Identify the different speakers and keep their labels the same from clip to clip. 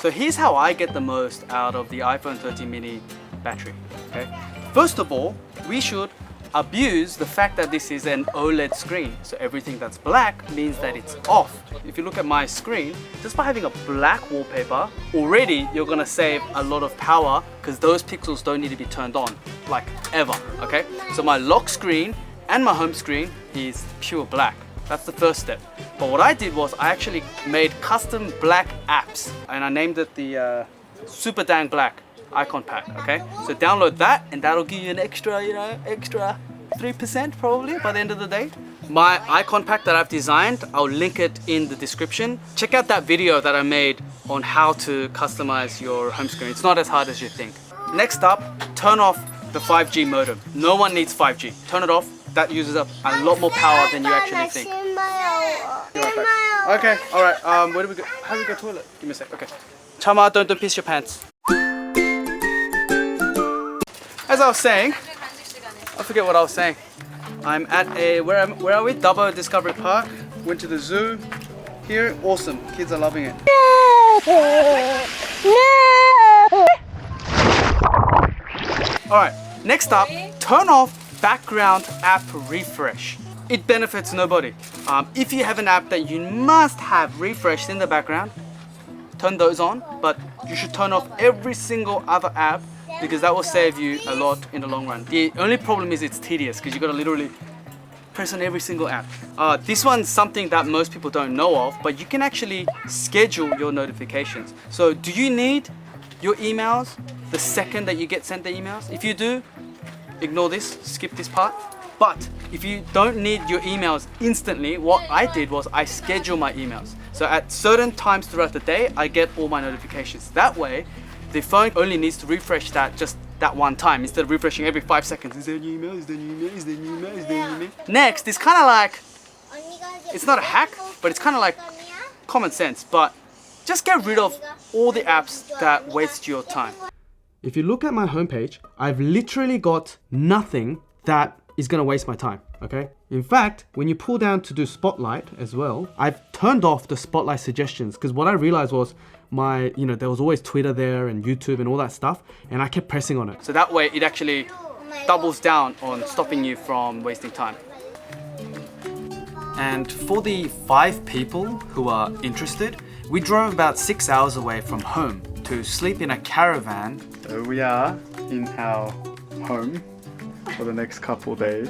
Speaker 1: So here's how I get the most out of the iPhone 13 mini battery, okay? First of all, we should abuse the fact that this is an OLED screen. So everything that's black means that it's off. If you look at my screen, just by having a black wallpaper, already you're gonna save a lot of power because those pixels don't need to be turned on, like ever, okay? So my lock screen and my home screen is pure black. That's the first step. But what I did was I actually made custom black apps and I named it the Super Dang Black icon pack, okay? So download that and that'll give you an extra, extra 3% probably by the end of the day. My icon pack that I've designed, I'll link it in the description. Check out that video that I made on how to customize your home screen. It's not as hard as you think. Next up, turn off the 5G modem. No one needs 5G. Turn it off. That uses up a lot more power than you actually think. Okay, alright, where do we go? How do we go to the toilet? Give me a sec, okay. Chama, don't piss your pants. As I was saying, I forget what I was saying. I'm at a, where are we? Dubbo Discovery Park. Went to the zoo. Here, awesome. Kids are loving it. Alright, next up, turn off background app refresh. It benefits nobody. If you have an app that you must have refreshed in the background, turn those on, but you should turn off every single other app because that will save you a lot in the long run. The only problem is it's tedious because you gotta literally press on every single app. This one's something that most people don't know of, but you can actually schedule your notifications. So do you need your emails the second that you get sent the emails? If you do, ignore this, skip this part. But if you don't need your emails instantly, what I did was I schedule my emails. So at certain times throughout the day, I get all my notifications. That way, the phone only needs to refresh that just that one time instead of refreshing every 5 seconds. Is there a new email? Is there a new email? Is there a new email? Is there a new email? Next, it's kind of like, it's not a hack, but it's kind of like common sense. But just get rid of all the apps that waste your time. If you look at my homepage, I've literally got nothing that is gonna waste my time, okay? In fact, when you pull down to do Spotlight as well, I've turned off the Spotlight suggestions because what I realized was there was always Twitter there and YouTube and all that stuff, and I kept pressing on it. So that way it actually doubles down on stopping you from wasting time. And for the 5 people who are interested, we drove about 6 hours away from home to sleep in a caravan. So we are in our home for the next couple days.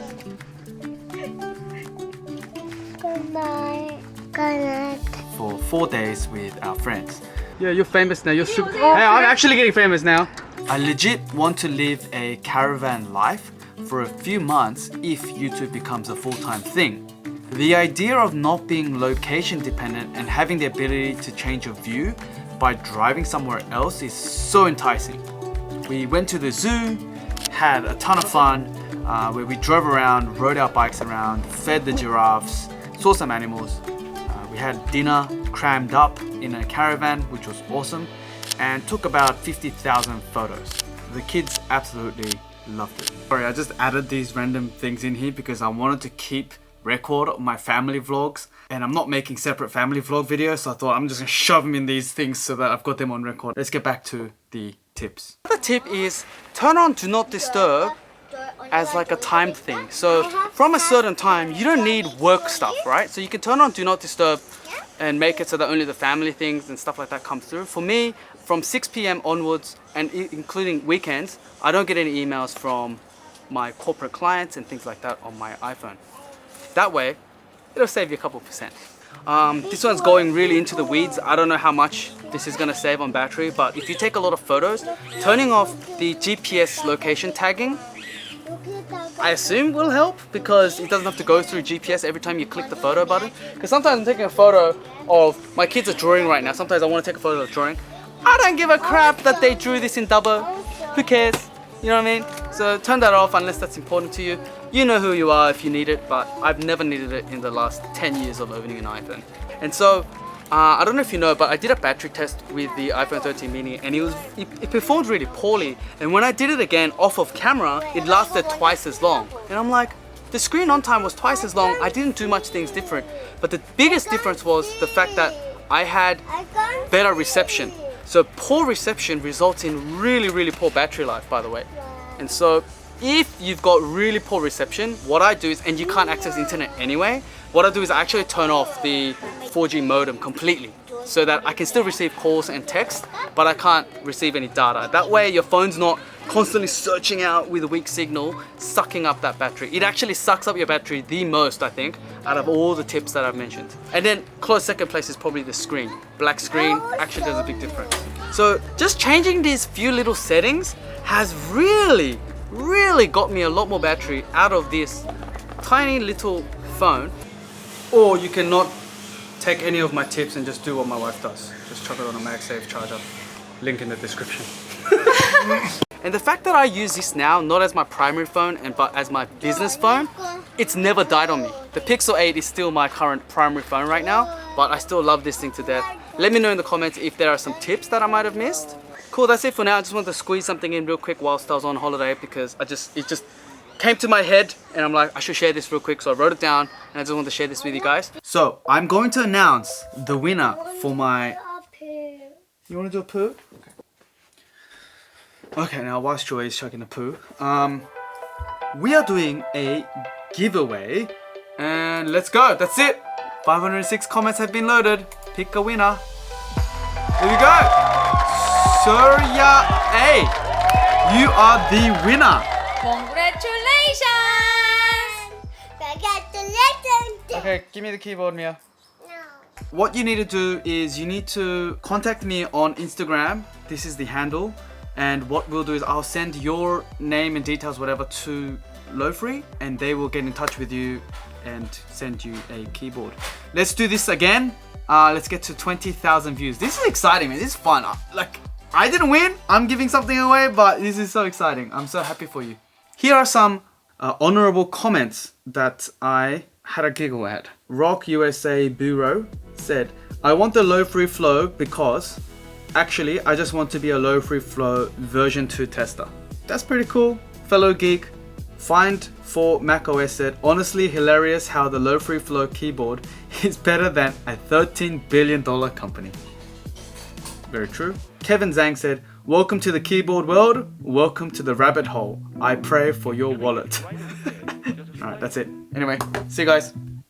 Speaker 2: Good night. Good night.
Speaker 1: For 4 days with our friends. Yeah, you're famous now. You're super. Hey, I'm actually getting famous now. I legit want to live a caravan life for a few months if YouTube becomes a full-time thing. The idea of not being location dependent and having the ability to change your view by driving somewhere else is so enticing. We went to the zoo, had a ton of fun, where we drove around, rode our bikes around, fed the giraffes, saw some animals. We had dinner crammed up in a caravan, which was awesome, and took about 50,000 photos. The kids absolutely loved it. Sorry, I just added these random things in here because I wanted to keep record of my family vlogs, and I'm not making separate family vlog videos, so I thought I'm just gonna shove them in these things so that I've got them on record. Let's get back to the tips. The tip is turn on Do Not Disturb as like a timed thing. So from a certain time, you don't need work stuff, right? So you can turn on Do Not Disturb and make it so that only the family things and stuff like that come through. For me, from 6 p.m. onwards, and including weekends, I don't get any emails from my corporate clients and things like that on my iPhone. That way, it'll save you a couple percent. This one's going really into the weeds. I don't know how much this is gonna save on battery, but if you take a lot of photos, turning off the GPS location tagging, I assume will help because it doesn't have to go through GPS every time you click the photo button. Because sometimes I'm taking a photo of, my kids are drawing right now, sometimes I want to take a photo of the drawing. I don't give a crap that they drew this in Dubbo. Who cares? You know what I mean? So turn that off unless that's important to you. You know who you are if you need it, but I've never needed it in the last 10 years of owning an iPhone. And so, I don't know if you know, but I did a battery test with the iPhone 13 mini and it performed really poorly. And when I did it again off of camera, it lasted twice as long. And I'm like, the screen on time was twice as long. I didn't do much things different. But the biggest difference was the fact that I had better reception. So poor reception results in really poor battery life, by the way. And so if you've got really poor reception, what I do is, and you can't access internet anyway, what I do is I actually turn off the 4G modem completely so that I can still receive calls and text, but I can't receive any data. That way your phone's not constantly searching out with a weak signal, sucking up that battery. It actually sucks up your battery the most, I think, out of all the tips that I've mentioned. And then close second place is probably the screen. Black screen actually does a big difference. So just changing these few little settings has really got me a lot more battery out of this tiny little phone. Or you cannot take any of my tips and just do what my wife does. Just chuck it on a MagSafe charger. Link in the description. And the fact that I use this now, not as my primary phone, but as my business phone, it's never died on me. The Pixel 8 is still my current primary phone right now, but I still love this thing to death. Let me know in the comments if there are some tips that I might have missed. Cool, that's it for now. I just wanted to squeeze something in real quick whilst I was on holiday because it just came to my head and I'm like, I should share this real quick. So I wrote it down and I just wanted to share this with you guys. So I'm going to announce the winner for my... You want to do a poo? Okay, now whilst Joy is chugging the poo, we are doing a giveaway and let's go. That's it. 506 comments have been loaded. Pick a winner. Here we go. Surya A, you are the winner.
Speaker 3: Congratulations!
Speaker 1: Okay, give me the keyboard, Mia.
Speaker 2: No.
Speaker 1: What you need to do is you need to contact me on Instagram. This is the handle. And what we'll do is I'll send your name and details, whatever, to Lowfree, and they will get in touch with you and send you a keyboard. Let's do this again. Let's get to 20,000 views. This is exciting, man. This is fun. I didn't win. I'm giving something away, but this is so exciting. I'm so happy for you. Here are some honorable comments that I had a giggle at. Rock USA Bureau said, I want the Lowfree Flow because actually I just want to be a Lowfree Flow version 2 tester. That's pretty cool. Fellow Geek Find for macOS said, honestly hilarious how the Lowfree Flow keyboard is better than a $13 billion company. Very true. Kevin Zhang said, welcome to the keyboard world, welcome to the rabbit hole. I pray for your wallet. Alright, that's it. Anyway, see you guys.